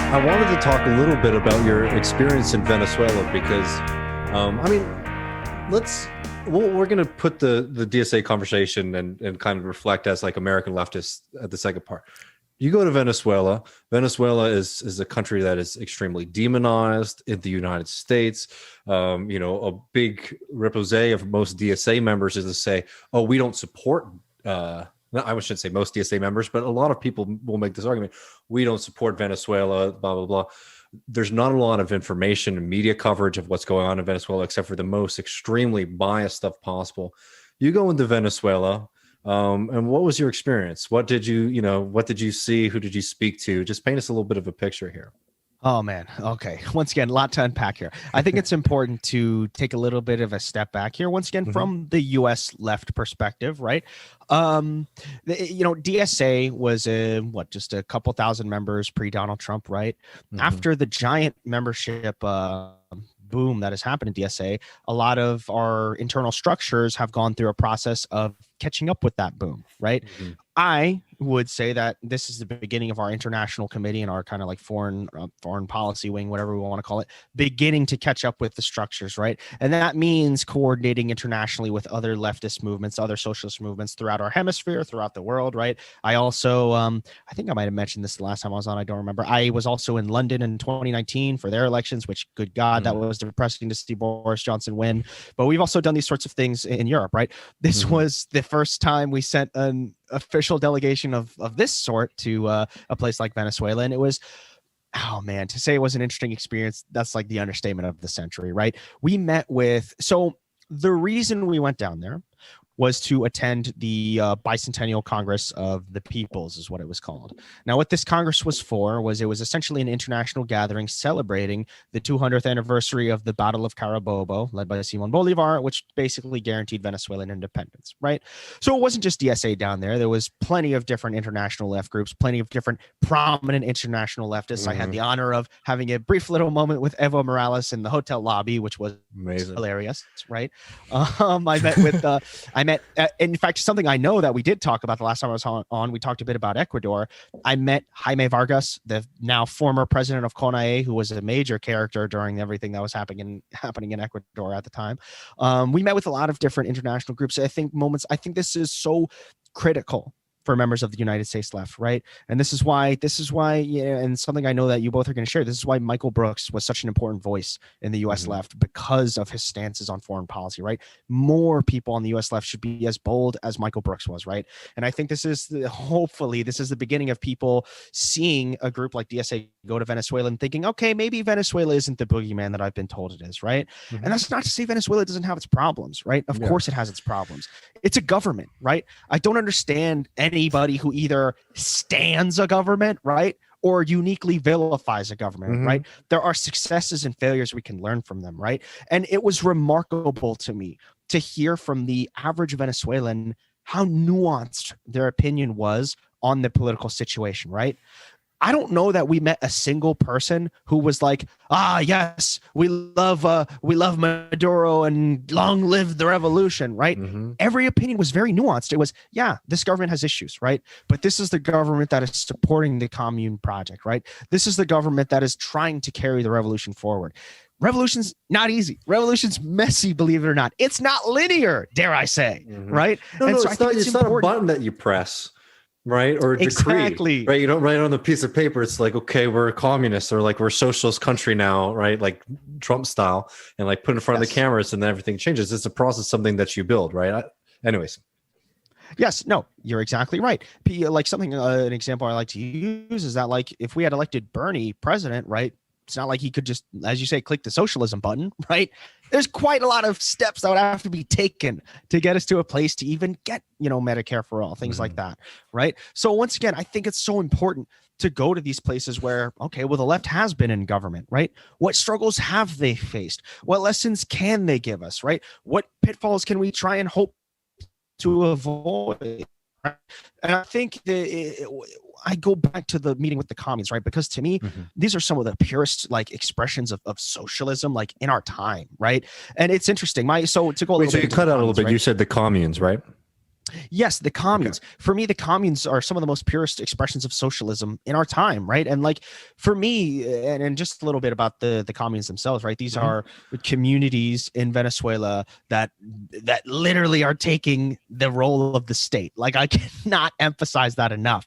I wanted to talk a little bit about your experience in Venezuela because, I mean, we're going to put the DSA conversation and kind of reflect as like American leftists at the second part. You go to Venezuela. Venezuela is a country that is extremely demonized in the United States. A big repose of most DSA members is to say, "Oh, we don't support." I shouldn't say most DSA members, but a lot of people will make this argument. We don't support Venezuela, blah, blah, blah. There's not a lot of information and media coverage of what's going on in Venezuela, except for the most extremely biased stuff possible. You go into Venezuela, and what was your experience? What did you see? Who did you speak to? Just paint us a little bit of a picture here. Oh, man. Okay. Once again, a lot to unpack here. I think it's important to take a little bit of a step back here. Once again, from the U.S. left perspective, right? DSA was just a couple thousand members pre-Donald Trump, right? After the giant membership boom that has happened in DSA, a lot of our internal structures have gone through a process of catching up with that boom, right? I would say that this is the beginning of our international committee and our kind of like foreign policy wing, whatever we want to call it, beginning to catch up with the structures, right? And that means coordinating internationally with other leftist movements, other socialist movements throughout our hemisphere, throughout the world, right? I also, I think I might have mentioned this the last time I was on, I don't remember. I was also in London in 2019 for their elections, which, good God, that was depressing to see Boris Johnson win. But we've also done these sorts of things in Europe, right? This was the first time we sent an official delegation of this sort to a place like Venezuela, and it was, oh man, to say it was an interesting experience, that's like the understatement of the century, right? We met with, so the reason we went down there was to attend the Bicentennial Congress of the Peoples, is what it was called. Now, what this Congress was for was it was essentially an international gathering celebrating the 200th anniversary of the Battle of Carabobo, led by Simon Bolivar, which basically guaranteed Venezuelan independence, right? So it wasn't just DSA down there. There was plenty of different international left groups, plenty of different prominent international leftists. I had the honor of having a brief little moment with Evo Morales in the hotel lobby, which was amazing, hilarious, right? In fact, something I know that we did talk about the last time I was on, we talked a bit about Ecuador. I met Jaime Vargas, the now former president of CONAE, who was a major character during everything that was happening in Ecuador at the time. We met with a lot of different international groups. I think this is so critical for members of the United States left, right? And this is why, and something I know that you both are going to share, this is why Michael Brooks was such an important voice in the U.S. left, because of his stances on foreign policy, right? More people on the U.S. left should be as bold as Michael Brooks was, right? And I think hopefully this is the beginning of people seeing a group like DSA go to Venezuela and thinking, okay, maybe Venezuela isn't the boogeyman that I've been told it is, right? And that's not to say Venezuela doesn't have its problems, right? Of course it has its problems. It's a government, right? I don't understand anybody who either stands a government, right, or uniquely vilifies a government, right? There are successes and failures we can learn from them, right? And it was remarkable to me to hear from the average Venezuelan how nuanced their opinion was on the political situation, right? I don't know that we met a single person who was like, yes, we love Maduro and long live the revolution, right? Every opinion was very nuanced. It was, this government has issues, right? But this is the government that is supporting the commune project, right? This is the government that is trying to carry the revolution forward. Revolution's not easy. Revolution's messy, believe it or not. It's not linear, dare I say, right? It's not a button that you press. Right, or a decree, right? You don't write on the piece of paper. It's like, okay, we're communists, or like we're a socialist country now, right? Like Trump style, and like put in front of the cameras, and then everything changes. It's a process, something that you build, right? Anyways. Yes, no, you're exactly right. Like something, an example I like to use is that, like, if we had elected Bernie president, right? It's not like he could just, as you say, click the socialism button, right? There's quite a lot of steps that would have to be taken to get us to a place to even get, Medicare for all, things like that, right? So once again, I think it's so important to go to these places where, okay, well, the left has been in government, right? What struggles have they faced? What lessons can they give us, right? What pitfalls can we try and hope to avoid? Right? And I think I go back to the meeting with the communes, right? Because to me, these are some of the purest like expressions of socialism, like in our time, right? And it's interesting. So you cut out a little bit. Right? You said the communes, right? Yes, the communes. For me, the communes are some of the most purest expressions of socialism in our time, right? And like for me, and just a little bit about the communes themselves, right? These are communities in Venezuela that literally are taking the role of the state. Like I cannot emphasize that enough.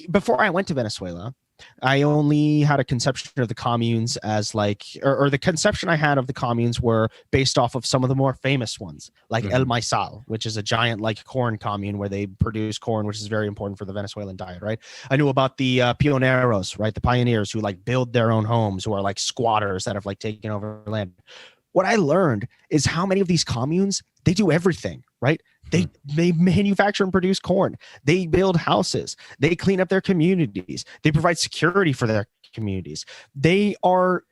Before I went to Venezuela, I only had a conception of the communes as like, or the conception I had of the communes were based off of some of the more famous ones, like El Maizal, which is a giant like corn commune where they produce corn, which is very important for the Venezuelan diet, right? I knew about the pioneros, right? The pioneers who like build their own homes, who are like squatters that have like taken over land. What I learned is how many of these communes, they do everything, right? They manufacture and produce corn. They build houses. They clean up their communities. They provide security for their communities. They are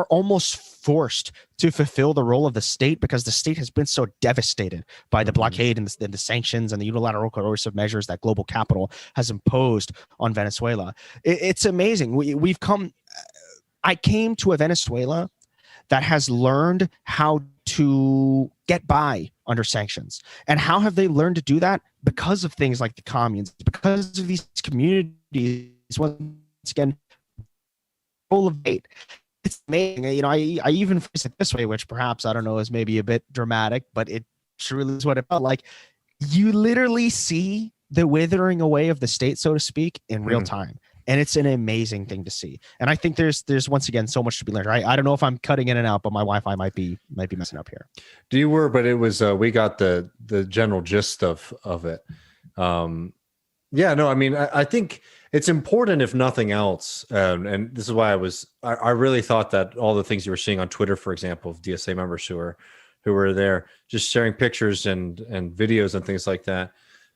almost forced to fulfill the role of the state because the state has been so devastated by the blockade and the sanctions and the unilateral coercive measures that global capital has imposed on Venezuela. It's amazing. We've come. I came to a Venezuela that has learned how to get by under sanctions. And how have they learned to do that? Because of things like the communes, because of these communities, once again, full of hate. It's amazing. You know, I even phrase it this way, which perhaps, I don't know, is maybe a bit dramatic, but it truly is what it felt like. You literally see the withering away of the state, so to speak, in real time. And it's an amazing thing to see. And I think there's once again so much to be learned. I don't know if I'm cutting in and out, but my Wi-Fi might be messing up here. You were, but it was we got the general gist of it. Yeah, no, I mean, I think it's important if nothing else. And this is why I really thought that all the things you were seeing on Twitter, for example, of DSA members who were there, just sharing pictures and videos and things like that.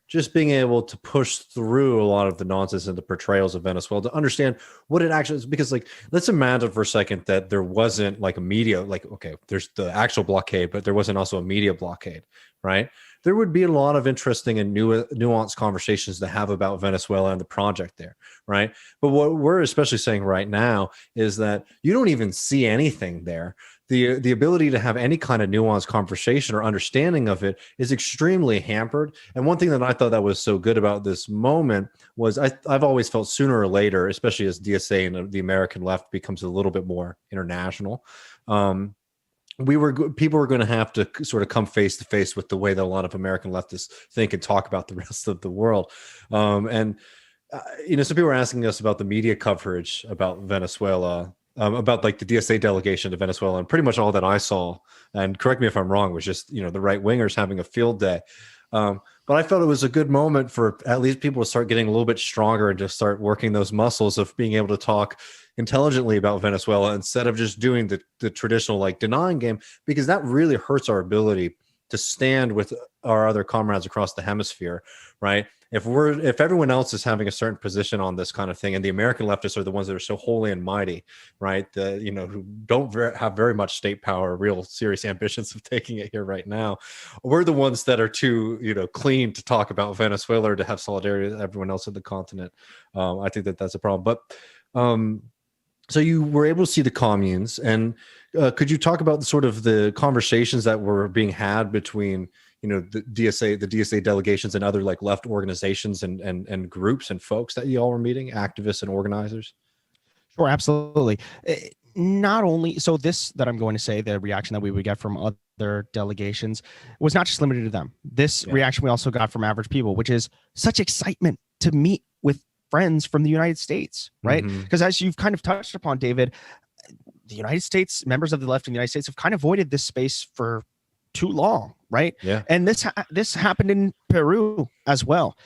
Just being able to push through a lot of the nonsense and the portrayals of Venezuela to understand what it actually is. Because, like, let's imagine for a second that there wasn't like a media, like, okay, there's the actual blockade, but there wasn't also a media blockade, right? There would be a lot of interesting and nuanced conversations to have about Venezuela and the project there, right? But what we're especially saying right now is that you don't even see anything there. The ability to have any kind of nuanced conversation or understanding of it is extremely hampered. And one thing that I thought that was so good about this moment was I've always felt sooner or later, especially as DSA and the American left becomes a little bit more international, people were going to have to sort of come face to face with the way that a lot of American leftists think and talk about the rest of the world. Some people were asking us about the media coverage about Venezuela. About like the DSA delegation to Venezuela, and pretty much all that I saw, and correct me if I'm wrong, was just, the right wingers having a field day. But I felt it was a good moment for at least people to start getting a little bit stronger and just start working those muscles of being able to talk intelligently about Venezuela instead of just doing the traditional like denying game, because that really hurts our ability to stand with our other comrades across the hemisphere, right? If everyone else is having a certain position on this kind of thing, and the American leftists are the ones that are so holy and mighty, right? Who don't have very much state power, real serious ambitions of taking it here right now. We're the ones that are too, clean to talk about Venezuela or to have solidarity with everyone else in the continent. I think that's a problem. But so you were able to see the communes, and could you talk about the conversations that were being had between the DSA delegations and other like left organizations and groups and folks that you all were meeting, activists and organizers? Sure, absolutely. Not only so, this that I'm going to say, the reaction that we would get from other delegations was not just limited to them. This reaction we also got from average people, which is such excitement to meet with friends from the United States, right? Because as you've kind of touched upon, David, the United States, members of the left in the United States have kind of avoided this space for too long, right? Yeah. And this happened in Peru as well.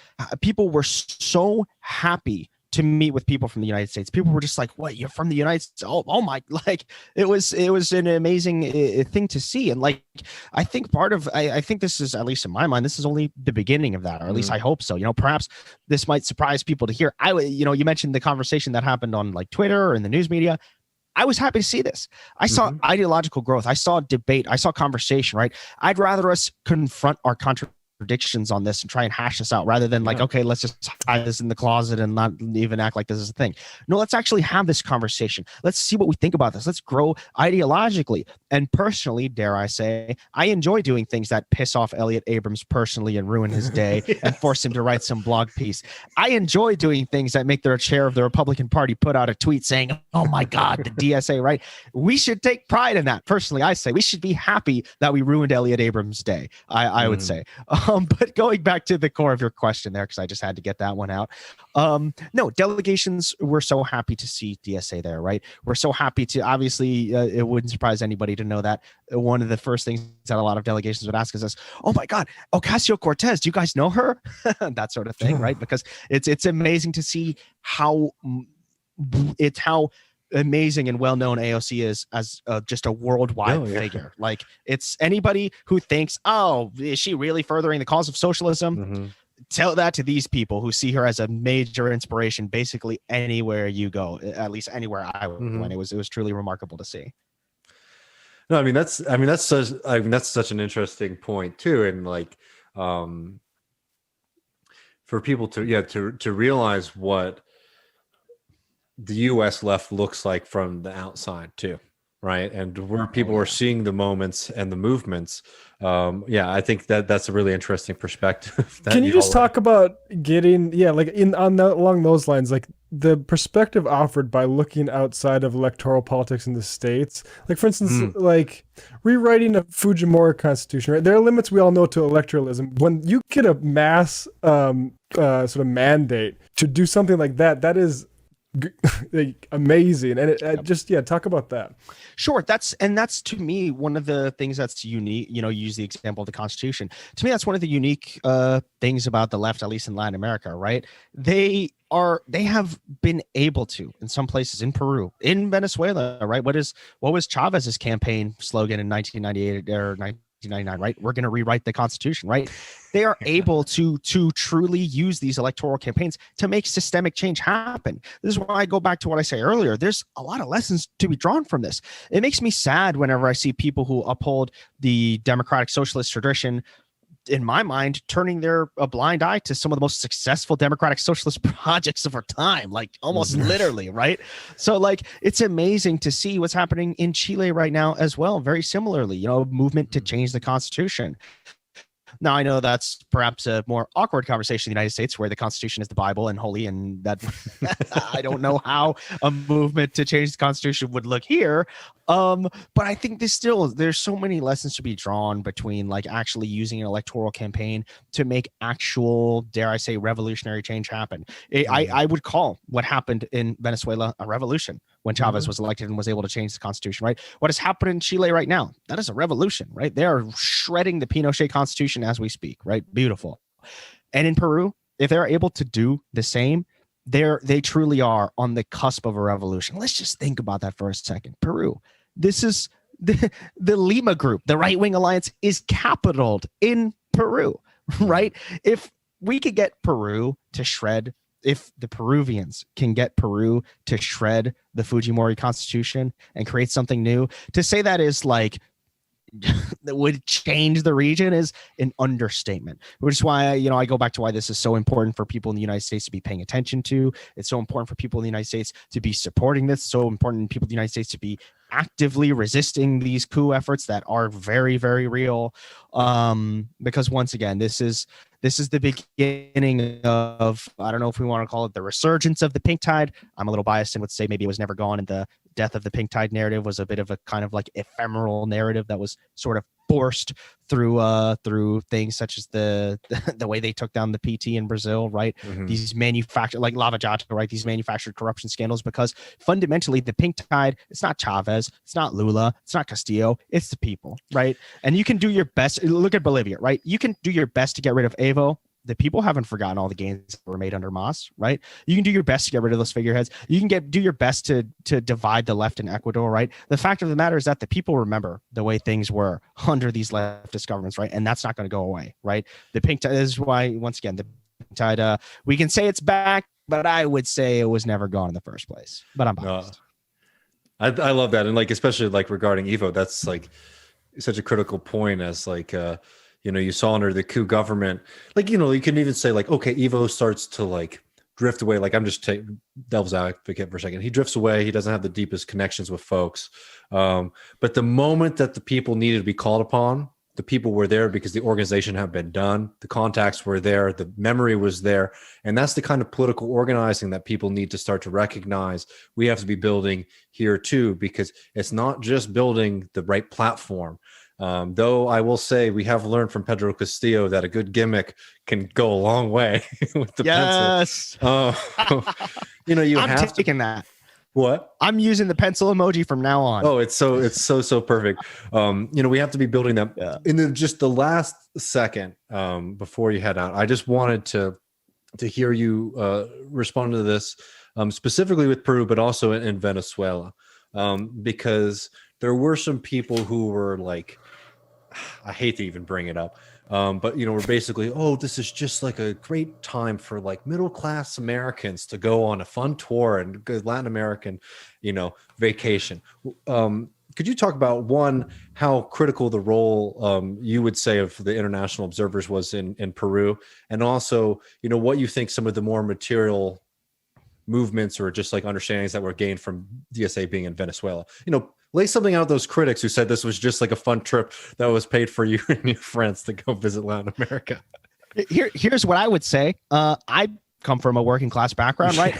People were so happy to meet with people from the United States. People were just like, "What? You're from the United States? Oh my!" Like it was an amazing thing to see. And like I think I think this is, at least in my mind, this is only the beginning of that, or at least I hope so. Perhaps this might surprise people to hear. You mentioned the conversation that happened on like Twitter or in the news media. I was happy to see this. I saw ideological growth. I saw debate. I saw conversation, right? I'd rather us confront our contradictions on this and try and hash this out rather than like, okay, let's just hide this in the closet and not even act like this is a thing. No, let's actually have this conversation. Let's see what we think about this. Let's grow ideologically. And personally, dare I say, I enjoy doing things that piss off Elliot Abrams personally and ruin his day and force him to write some blog piece. I enjoy doing things that make their chair of the Republican Party put out a tweet saying, oh my God, the DSA, right? We should take pride in that. Personally, I say we should be happy that we ruined Elliot Abrams' day, I would say. But going back to the core of your question there, because I just had to get that one out. No, delegations, we're so happy to see DSA there, right? We're so happy to, obviously, it wouldn't surprise anybody to know that one of the first things that a lot of delegations would ask is, oh my God, Ocasio-Cortez, do you guys know her? That sort of thing, right? Because it's amazing to see how amazing and well-known AOC is as just a worldwide figure. Like, it's anybody who thinks, oh, is she really furthering the cause of socialism? Tell that to these people who see her as a major inspiration basically anywhere you go, at least anywhere I went. It was truly remarkable to see. No, that's such an interesting point too. And like, for people to realize what the US left looks like from the outside too, right? And where people are seeing the moments and the movements. I think that's a really interesting perspective. Can you just talk about getting along those lines, like the perspective offered by looking outside of electoral politics in the states? Like, for instance, like rewriting a Fujimori constitution, right? There are limits we all know to electoralism. When you get a mass sort of mandate to do something like that, that is like amazing. And talk about that. Sure. That's to me one of the things that's unique. You use the example of the Constitution. To me, that's one of the unique things about the left, at least in Latin America, right? They have been able to, in some places, in Peru, in Venezuela, right? What was Chavez's campaign slogan in 1998 or 1999, right? We're going to rewrite the Constitution, right? They are able to truly use these electoral campaigns to make systemic change happen. This is why I go back to what I say earlier. There's a lot of lessons to be drawn from this. It makes me sad whenever I see people who uphold the democratic socialist tradition, in my mind, turning a blind eye to some of the most successful democratic socialist projects of our time, like almost literally, right? So like, it's amazing to see what's happening in Chile right now as well. Very similarly, a movement to change the Constitution. Now, I know that's perhaps a more awkward conversation in the United States where the Constitution is the Bible and holy, and that I don't know how a movement to change the Constitution would look here. But I think there's so many lessons to be drawn between like actually using an electoral campaign to make actual, dare I say, revolutionary change happen. I would call what happened in Venezuela a revolution when Chavez was elected and was able to change the Constitution, right? What has happened in Chile right now, that is a revolution, right? They are shredding the Pinochet Constitution as we speak, right? Beautiful. And in Peru, if they're able to do the same, they truly are on the cusp of a revolution. Let's just think about that for a second. Peru, this is the Lima group, the right-wing alliance is capitaled in Peru, right? If we could get Peru to shred, if the Peruvians can get Peru to shred the Fujimori Constitution and create something new, to say that is like that would change the region is an understatement, which is why I go back to why this is so important for people in the United States to be paying attention to. It's so important for people in the United States to be supporting this. So important for people in the United States to be actively resisting these coup efforts that are very, very real. Because once again, this is the beginning of, I don't know if we want to call it the resurgence of the pink tide. I'm a little biased and would say maybe it was never gone, and the death of the pink tide narrative was a bit of a kind of like ephemeral narrative that was sort of forced through things such as the way they took down the PT in Brazil, right? These manufactured, like Lava Jato, right? These manufactured corruption scandals, because fundamentally the pink tide, it's not Chavez, it's not Lula, it's not Castillo, it's the people, right? And you can do your best. Look at Bolivia, right? You can do your best to get rid of Evo. The people haven't forgotten all the gains that were made under Mas, right? You can do your best to get rid of those figureheads. You can do your best to divide the left in Ecuador, right? The fact of the matter is that the people remember the way things were under these leftist governments, right? And that's not going to go away, right? The pink tide is why, once again, the pink tide, we can say it's back, but I would say it was never gone in the first place. But I'm biased. I love that. And like, especially like regarding Evo, that's like such a critical point as like, You saw under the coup government, like, you can even say like, okay, Evo starts to like drift away. Like, I'm just devil's advocate for a second. He drifts away. He doesn't have the deepest connections with folks. But the moment that the people needed to be called upon, the people were there because the organization had been done. The contacts were there. The memory was there. And that's the kind of political organizing that people need to start to recognize we have to be building here too, because it's not just building the right platform. Though I will say we have learned from Pedro Castillo that a good gimmick can go a long way with the pencil. I'm taking that. What? I'm using the pencil emoji from now on. Oh, it's so perfect. We have to be building them. In just the last second before you head out, I just wanted to hear you respond to this specifically with Peru, but also in Venezuela, because there were some people who were like, I hate to even bring it up, but we're basically, oh, this is just like a great time for like middle-class Americans to go on a fun tour and go Latin American, vacation. Could you talk about, one, how critical the role you would say of the international observers was in Peru, and also, what you think some of the more material movements or just like understandings that were gained from DSA being in Venezuela? Lay something out those critics who said this was just like a fun trip that was paid for you and your friends to go visit Latin America. Here's what I would say. I come from a working class background, right?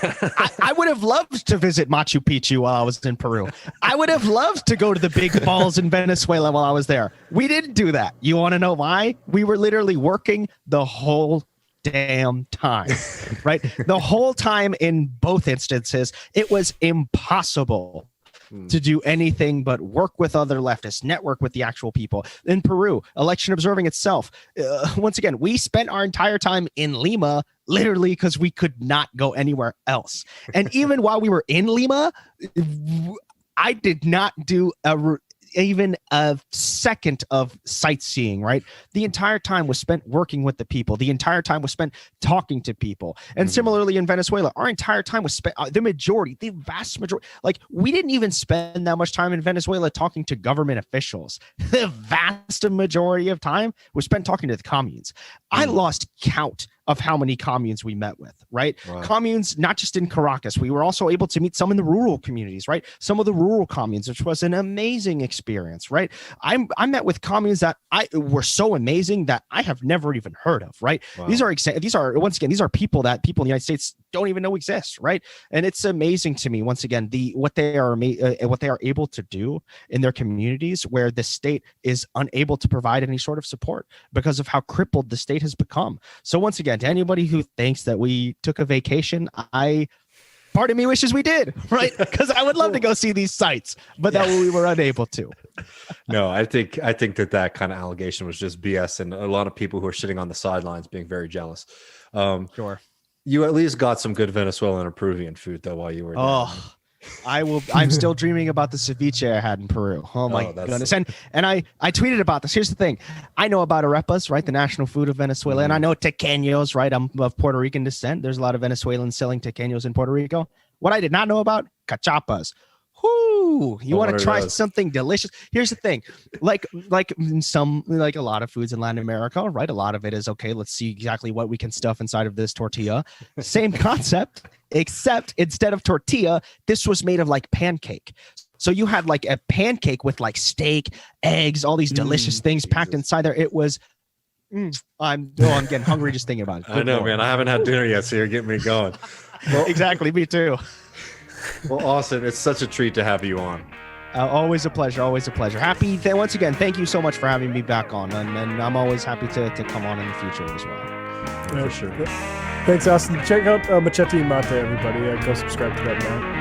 I would have loved to visit Machu Picchu while I was in Peru. I would have loved to go to the big balls in Venezuela while I was there. We didn't do that. You want to know why? We were literally working the whole damn time, right? The whole time in both instances, it was impossible to do anything but work with other leftists, network with the actual people. In Peru, election observing itself, once again, we spent our entire time in Lima literally because we could not go anywhere else. And even while we were in Lima, I did not do even a second of sightseeing, right? The entire time was spent working with the people. The entire time was spent talking to people. And similarly in Venezuela, our entire time was spent, the vast majority, like we didn't even spend that much time in Venezuela talking to government officials. The vast majority of time was spent talking to the communes. I lost count of how many communes we met with, right? Wow. Communes, not just in Caracas. We were also able to meet some in the rural communities, right? Some of the rural communes, which was an amazing experience, right? I met with communes that were so amazing that I have never even heard of, right? Wow. These are once again, these are people that people in the United States don't even know exist, right? And it's amazing to me, once again, what they are able to do in their communities where the state is unable to provide any sort of support because of how crippled the state has become. So once again, to anybody who thinks that we took a vacation, part of me wishes we did, right? Because I would love to go see these sites, but that we were unable to. No, I think that kind of allegation was just BS, and a lot of people who are sitting on the sidelines being very jealous. Sure. You at least got some good Venezuelan or Peruvian food though while you were there. Oh, I'm still dreaming about the ceviche I had in Peru. Oh my goodness. And I tweeted about this. Here's the thing. I know about arepas, right? The national food of Venezuela. And I know tequeños, right? I'm of Puerto Rican descent. There's a lot of Venezuelans selling tequeños in Puerto Rico. What I did not know about, cachapas. Whoo, you want to try something delicious? Here's the thing, like a lot of foods in Latin America, right? A lot of it is okay. Let's see exactly what we can stuff inside of this tortilla. Same concept, except instead of tortilla, this was made of like pancake. So you had like a pancake with like steak, eggs, all these delicious things packed inside there. It was. I'm getting hungry just thinking about it. I know, man. I haven't had dinner yet, so you're getting me going. Well, exactly, me too. Well, Austin, it's such a treat to have you on. Always a pleasure. Always a pleasure. Once again, thank you so much for having me back on. And I'm always happy to come on in the future as well. Yeah, for sure. Thanks, Austin. Check out Machete Y Mate, everybody. Go subscribe to that now.